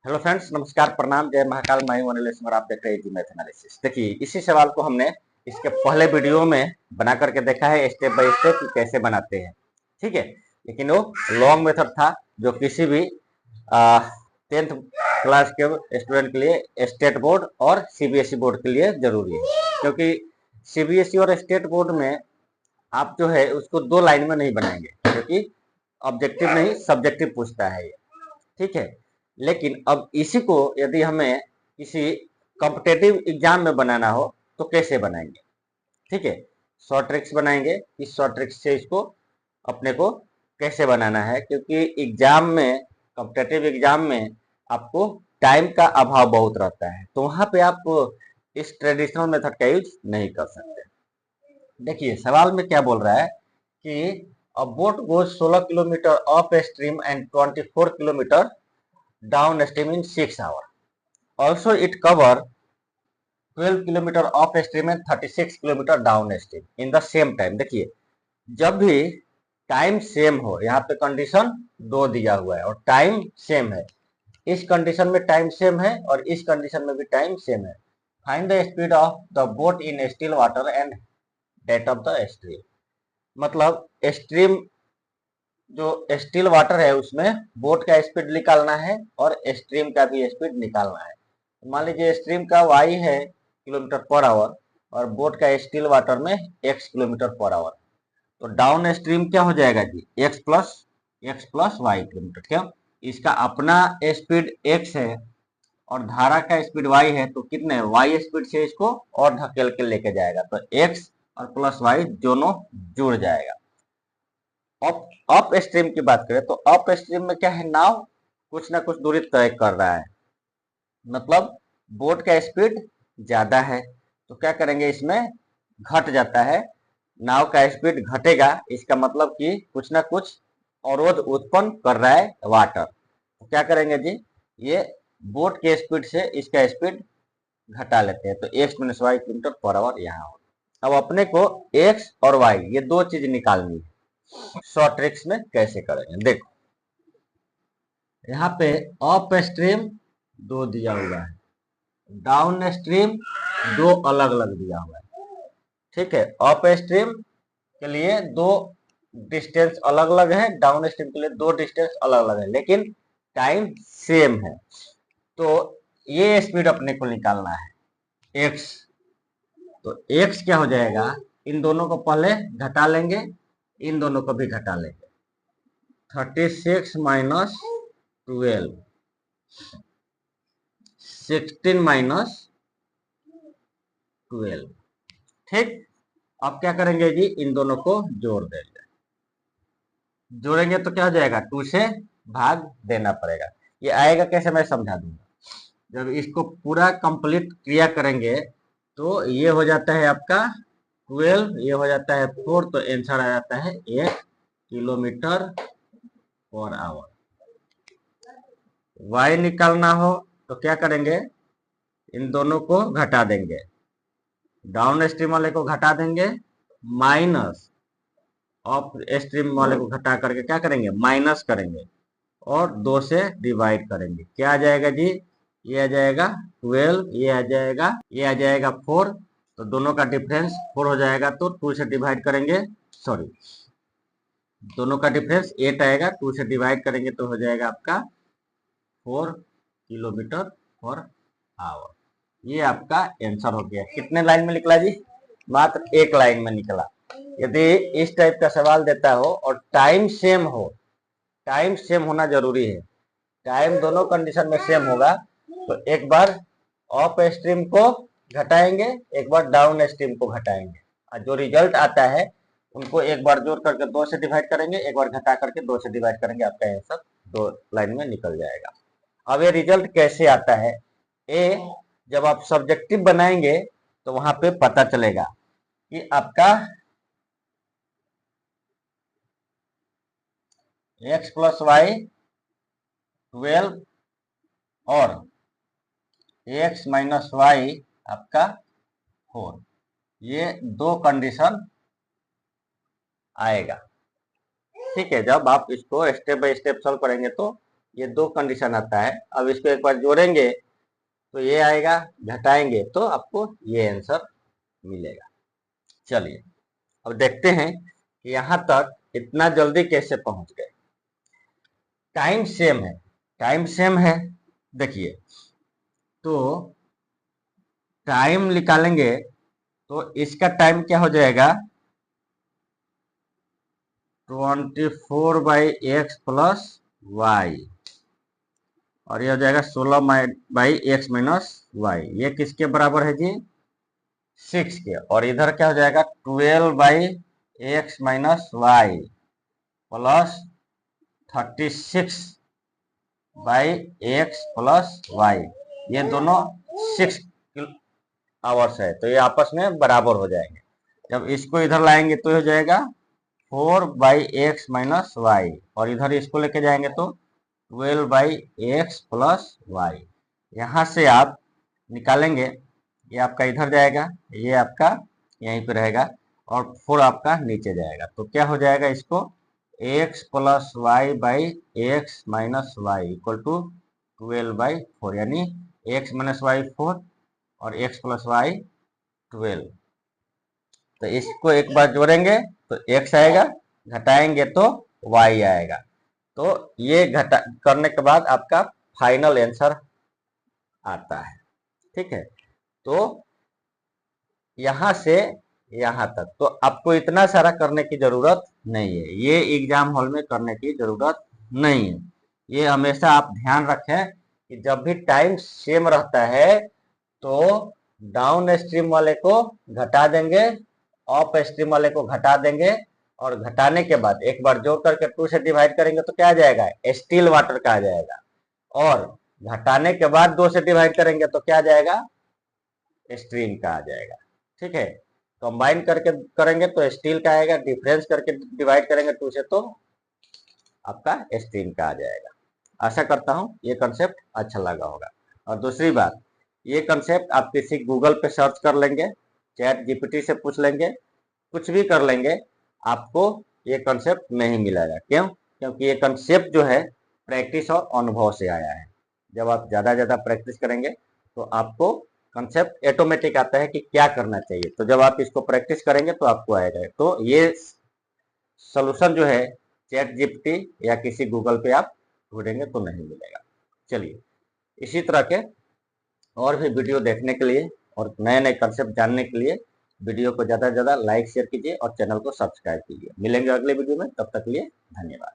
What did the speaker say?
Hello friends, नमस्कार, प्रणाम, जय महाकाल। मैं हूं अनिल और आप देख रहे हैं जी मैथ एनालिसिस। देखिए, इसी सवाल को हमने इसके पहले वीडियो में बना करके देखा है, स्टेप बाय स्टेप कैसे बनाते हैं। ठीक है, लेकिन वो लॉन्ग मेथड था जो किसी भी 10th क्लास के स्टूडेंट के लिए स्टेट बोर्ड और सीबीएसई बोर्ड के लिए जरूरी है, क्योंकि सीबीएसई और स्टेट बोर्ड में आप जो है उसको दो लाइन में नहीं बनाएंगे, क्योंकि ऑब्जेक्टिव नहीं सब्जेक्टिव पूछता है ये। ठीक है, लेकिन अब इसी को यदि हमें किसी कॉम्पिटेटिव एग्जाम में बनाना हो तो कैसे बनाएंगे। ठीक है, शॉर्ट ट्रिक्स बनाएंगे। इस शॉर्ट ट्रिक्स से इसको अपने को कैसे बनाना है, क्योंकि एग्जाम में, कॉम्पिटेटिव एग्जाम में आपको टाइम का अभाव बहुत रहता है, तो वहां पे आप इस ट्रेडिशनल मेथड का यूज नहीं कर सकते। देखिए, सवाल में क्या बोल रहा है कि अ boat goes 16 kilometre up stream and 24 kilometre downstream in 6 hours. Also, it cover 12 kilometre of stream and 36 kilometre down stream in the same time. देखिए, जब भी टाइम सेम हो, यहाँ पे कंडीशन दो दिया हुआ है और टाइम सेम है। इस कंडीशन में टाइम सेम है और इस कंडीशन में भी टाइम सेम है। Find the speed of the boat in still water and that of the stream. मतलब स्ट्रीम जो स्टिल वाटर है उसमें बोट का स्पीड निकालना है और स्ट्रीम का भी स्पीड निकालना है। मान लीजिए स्ट्रीम का y है किलोमीटर पर आवर और बोट का स्टिल वाटर में x किलोमीटर पर आवर, तो डाउन स्ट्रीम क्या हो जाएगा जी, x प्लस वाई किलोमीटर। क्यों, इसका अपना स्पीड x है और धारा का स्पीड y है, तो कितने y स्पीड से इसको और धकेल के लेके जाएगा, तो x और प्लस y दोनों जुड़ जाएगा। अप स्ट्रीम की बात करें तो अप स्ट्रीम में क्या है, नाव कुछ ना कुछ दूरी तय कर रहा है, मतलब बोट का स्पीड ज्यादा है, तो क्या करेंगे, इसमें घट जाता है, नाव का स्पीड घटेगा। इसका मतलब कि कुछ ना कुछ अवरोध उत्पन्न कर रहा है वाटर, तो क्या करेंगे जी, ये बोट के स्पीड से इसका स्पीड घटा लेते हैं, तो x minus y kilometre per hour यहाँ हो। अब अपने को x और y ये दो चीज निकालनी है। शॉर्ट ट्रिक्स में कैसे करेंगे, देखो, यहाँ पे अप स्ट्रीम दो दिया हुआ है, डाउन स्ट्रीम दो अलग अलग दिया हुआ है। ठीक है, अप स्ट्रीम के लिए दो डिस्टेंस अलग अलग है, डाउन स्ट्रीम के लिए दो डिस्टेंस अलग अलग है, लेकिन टाइम सेम है। तो ये स्पीड अपने को निकालना है x, तो x क्या हो जाएगा, इन दोनों को पहले घटा लेंगे, इन दोनों को भी घटा लेंगे। 36 माइनस 12, 16 माइनस 12। ठीक, अब क्या करेंगे जी, इन दोनों को जोड़ देंगे। जोड़ेंगे तो क्या हो जाएगा, 2 से भाग देना पड़ेगा। ये आएगा कैसे, मैं समझा दूंगा। जब इसको पूरा कंप्लीट क्रिया करेंगे तो ये हो जाता है आपका 12, ये हो जाता है 4, तो आंसर आ जाता है 1 किलोमीटर पर आवर। y निकालना हो तो क्या करेंगे, इन दोनों को घटा देंगे, डाउन स्ट्रीम वाले को घटा देंगे, माइनस अप स्ट्रीम वाले को घटा करके क्या करेंगे, माइनस करेंगे और 2 से डिवाइड करेंगे। क्या आ जाएगा जी, ये आ जाएगा 12, ये आ जाएगा 4, तो दोनों का डिफरेंस 4 हो जाएगा, तो 2 से डिवाइड करेंगे, सॉरी, दोनों का डिफरेंस 8 आएगा, 2 से डिवाइड करेंगे तो हो जाएगा आपका 4 किलोमीटर पर आवर। ये आपका आंसर हो गया। कितने लाइन में निकला जी, मात्र एक लाइन में निकला। यदि इस टाइप का सवाल देता हो और टाइम सेम हो, टाइम सेम होना जरूरी है, टाइम दोनों कंडीशन में सेम होगा, तो एक बार अप स्ट्रीम को घटाएंगे, एक बार डाउन स्ट्रीम को घटाएंगे, और जो रिजल्ट आता है उनको एक बार जोड़ करके 2 से डिवाइड करेंगे, एक बार घटा करके 2 से डिवाइड करेंगे, आपका आंसर 2 लाइन में निकल जाएगा। अब ये रिजल्ट कैसे आता है, ए जब आप सब्जेक्टिव बनाएंगे तो वहां पे पता चलेगा कि आपका x प्लस वाई 12 और x माइनस वाई आपका 4, ये दो कंडीशन आएगा। ठीक है, जब आप इसको स्टेप बाय स्टेप सॉल्व करेंगे तो ये दो कंडीशन आता है। अब इसको एक बार जोड़ेंगे तो ये आएगा, घटाएंगे तो आपको ये आंसर मिलेगा। चलिए अब देखते हैं कि यहां तक इतना जल्दी कैसे पहुंच गए। टाइम सेम है, टाइम सेम है। देखिए तो टाइम निकालेंगे तो इसका टाइम क्या हो जाएगा, 24/x प्लस वाई, और ये हो जाएगा 16/x माइनस वाई। ये किसके बराबर है जी, 6 के। और इधर क्या हो जाएगा 12/x minus y plus 36/x plus y. ये दोनों 6 आवर्स है, तो ये आपस में बराबर हो जाएंगे। जब इसको इधर लाएंगे तो हो जाएगा 4/x माइनस वाई, और इधर इसको लेके जाएंगे तो 12/x प्लस वाई। यहाँ से आप निकालेंगे, ये आपका इधर जाएगा, ये आपका यहीं पे रहेगा, और 4 आपका नीचे जाएगा। तो क्या हो जाएगा, इसको x plus y by x minus y equal to 12/4, यानी x माइनस वाई 4 और x प्लस वाई 12। तो इसको एक बार जोड़ेंगे तो x आएगा, घटाएंगे तो y आएगा। तो ये घटा करने के बाद आपका फाइनल आंसर आता है। ठीक है, तो यहां से यहां तक तो आपको इतना सारा करने की जरूरत नहीं है, ये एग्जाम हॉल में करने की जरूरत नहीं है। ये हमेशा आप ध्यान रखें कि जब भी टाइम सेम रहता है तो डाउन स्ट्रीम वाले को घटा देंगे, अप स्ट्रीम वाले को घटा देंगे, और घटाने के बाद एक बार जोड़ करके 2 से डिवाइड करेंगे तो क्या आ जाएगा, स्टिल वाटर का आ जाएगा। और घटाने के बाद 2 से डिवाइड करेंगे तो क्या आ जाएगा, स्ट्रीम का आ जाएगा। ठीक है, कंबाइन करके करेंगे तो स्टील का आएगा, डिफरेंस करके डिवाइड करेंगे 2 से तो आपका स्ट्रीम का आ जाएगा। आशा करता हूं ये कंसेप्ट अच्छा लगा होगा। और दूसरी बात, ये कंसेप्ट आप किसी गूगल पे सर्च कर लेंगे, चैट जीपीटी से पूछ लेंगे, कुछ भी कर लेंगे, आपको ये कंसेप्ट नहीं मिलेगा। क्यों, क्योंकि ये कंसेप्ट जो है प्रैक्टिस और अनुभव से आया है। जब आप ज्यादा प्रैक्टिस करेंगे तो आपको कंसेप्ट ऑटोमेटिक आता है कि क्या करना चाहिए। तो जब आप इसको प्रैक्टिस करेंगे तो आपको आएगा। तो ये सोल्यूशन जो है चैट जीपीटी या किसी गूगल पे आप ढूंढेंगे तो नहीं मिलेगा। चलिए, इसी तरह के और भी वीडियो देखने के लिए और नए नए कंसेप्ट जानने के लिए वीडियो को ज़्यादा से ज़्यादा लाइक शेयर कीजिए और चैनल को सब्सक्राइब कीजिए। मिलेंगे अगले वीडियो में, तब तक के लिए धन्यवाद।